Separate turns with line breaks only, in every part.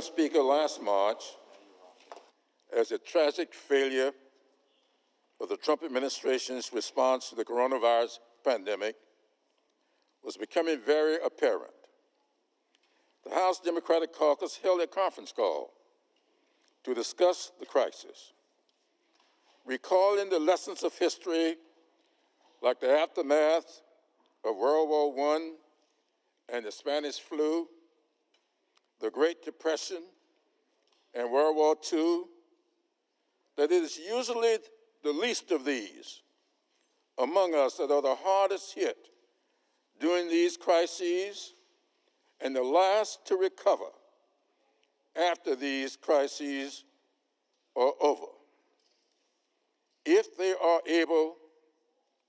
Madam Speaker, last March, as a tragic failure of the Trump administration's response to the coronavirus pandemic was becoming very apparent, the House Democratic Caucus held a conference call to discuss the crisis, recalling the lessons of history like the aftermath of World War I and the Spanish flu, the Great Depression, and World War II, that it is usually the least of these among us that are the hardest hit during these crises and the last to recover after these crises are over, if they are able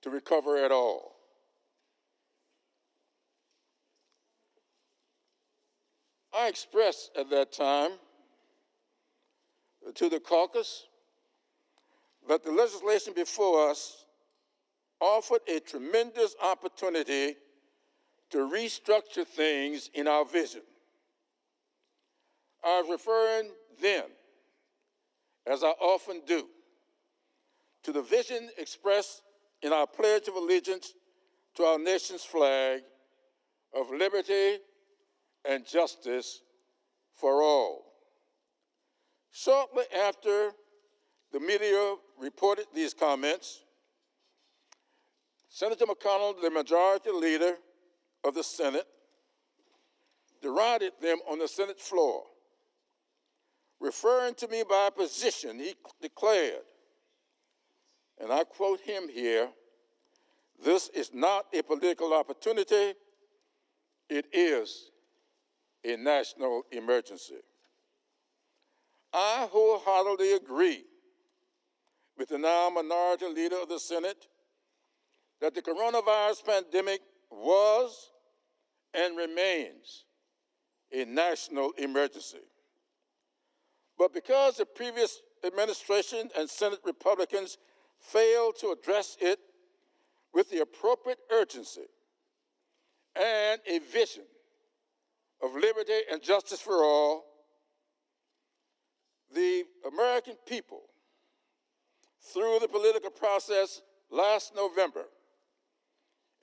to recover at all. I expressed at that time to the caucus that the legislation before us offered a tremendous opportunity to restructure things in our vision. I was referring then, as I often do, to the vision expressed in our Pledge of Allegiance to our nation's flag of liberty and justice for all. Shortly after the media reported these comments, Senator McConnell, the majority leader of the Senate, derided them on the Senate floor. Referring to me by position, he declared, and I quote him here, "This is not a political opportunity, it is a national emergency." I wholeheartedly agree with the now minority leader of the Senate that the coronavirus pandemic was and remains a national emergency. But because the previous administration and Senate Republicans failed to address it with the appropriate urgency and a vision of liberty and justice for all, the American people, through the political process last November,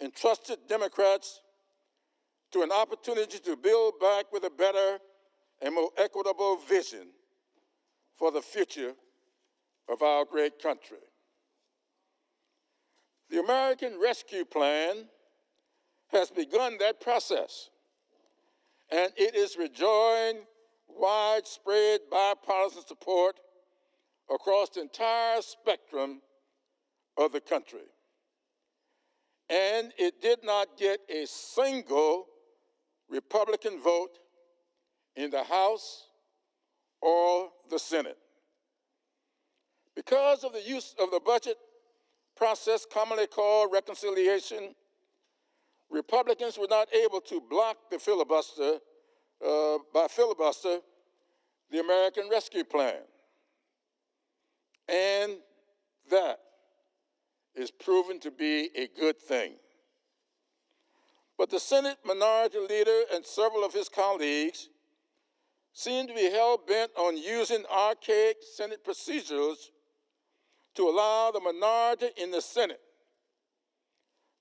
entrusted Democrats to an opportunity to build back with a better and more equitable vision for the future of our great country. The American Rescue Plan has begun that process, and it is enjoying widespread bipartisan support across the entire spectrum of the country. And it did not get a single Republican vote in the House or the Senate. Because of the use of the budget process commonly called reconciliation, Republicans were not able to block the filibuster the American Rescue Plan. And that is proven to be a good thing. But the Senate minority leader and several of his colleagues seem to be hell-bent on using archaic Senate procedures to allow the minority in the Senate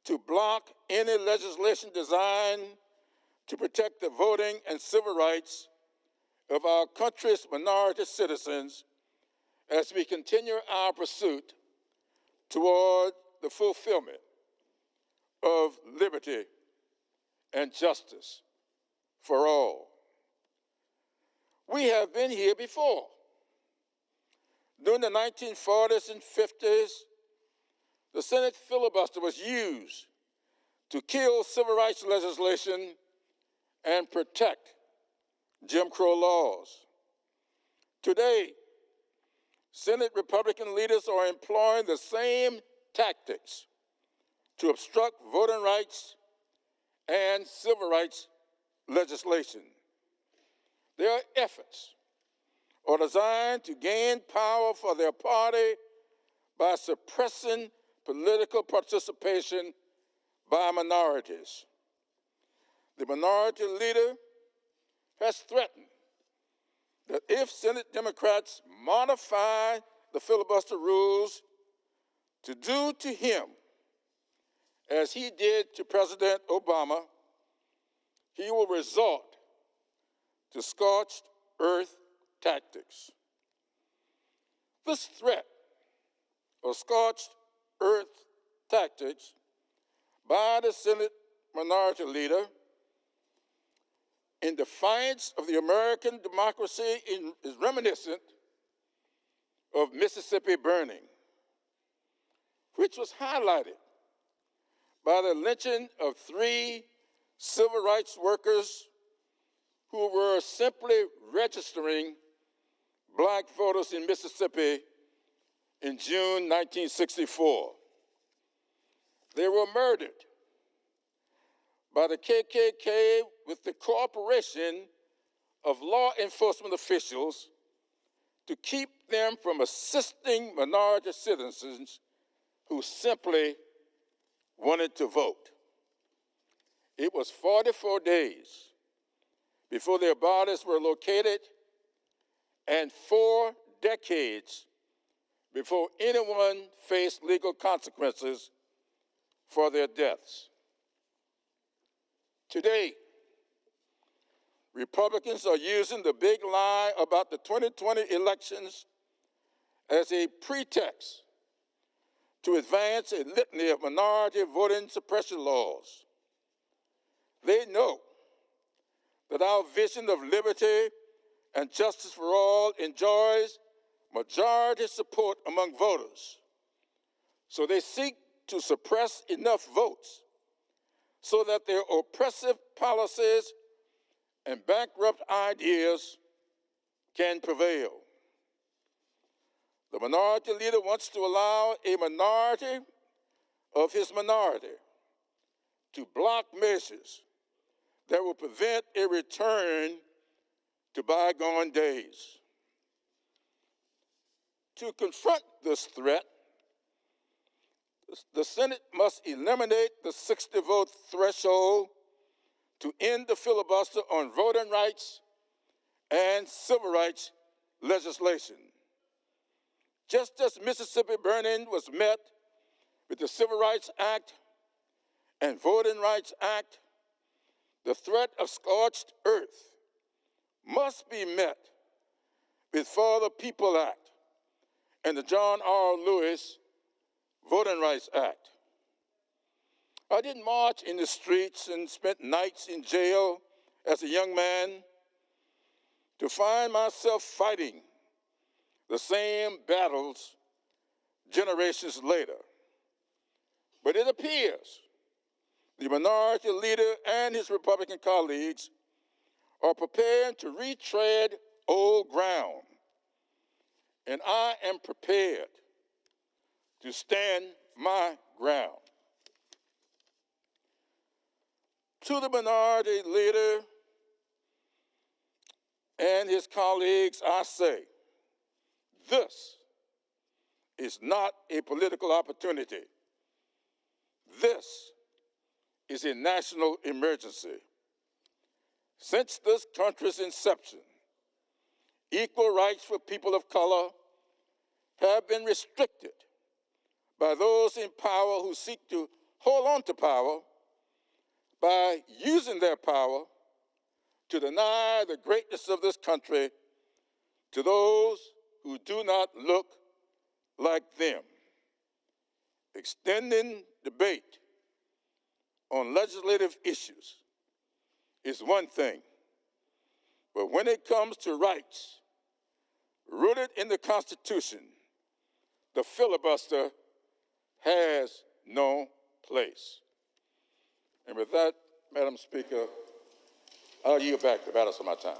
to block any legislation designed to protect the voting and civil rights of our country's minority citizens as we continue our pursuit toward the fulfillment of liberty and justice for all. We have been here before. During the 1940s and 50s, the Senate filibuster was used to kill civil rights legislation and protect Jim Crow laws. Today, Senate Republican leaders are employing the same tactics to obstruct voting rights and civil rights legislation. Their efforts are designed to gain power for their party by suppressing political participation by minorities. The minority leader has threatened that if Senate Democrats modify the filibuster rules to do to him as he did to President Obama, he will resort to scorched earth tactics. This threat of scorched earth tactics by the Senate Minority Leader, in defiance of the American democracy, is reminiscent of Mississippi burning, which was highlighted by the lynching of 3 civil rights workers who were simply registering black voters in Mississippi in June 1964. They were murdered by the KKK with the cooperation of law enforcement officials to keep them from assisting minority citizens who simply wanted to vote. It was 44 days before their bodies were located and 4 decades before anyone faced legal consequences for their deaths. Today, Republicans are using the big lie about the 2020 elections as a pretext to advance a litany of minority voting suppression laws. They know that our vision of liberty and justice for all enjoys majority support among voters. So they seek to suppress enough votes so that their oppressive policies and bankrupt ideas can prevail. The minority leader wants to allow a minority of his minority to block measures that will prevent a return to bygone days. To confront this threat, the Senate must eliminate the 60-vote threshold to end the filibuster on voting rights and civil rights legislation. Just as Mississippi burning was met with the Civil Rights Act and Voting Rights Act, the threat of scorched earth must be met with For the People Act and the John R. Lewis Voting Rights Act. I didn't march in the streets and spent nights in jail as a young man to find myself fighting the same battles generations later. But it appears the minority leader and his Republican colleagues are preparing to retread old ground. And I am prepared to stand my ground. To the minority leader and his colleagues, I say, this is not a political opportunity. This is a national emergency. Since this country's inception, equal rights for people of color have been restricted by those in power who seek to hold on to power by using their power to deny the greatness of this country to those who do not look like them. Extending debate on legislative issues is one thing, but when it comes to rights rooted in the Constitution, the filibuster has no place. And with that, Madam Speaker, I'll yield back the balance of my time.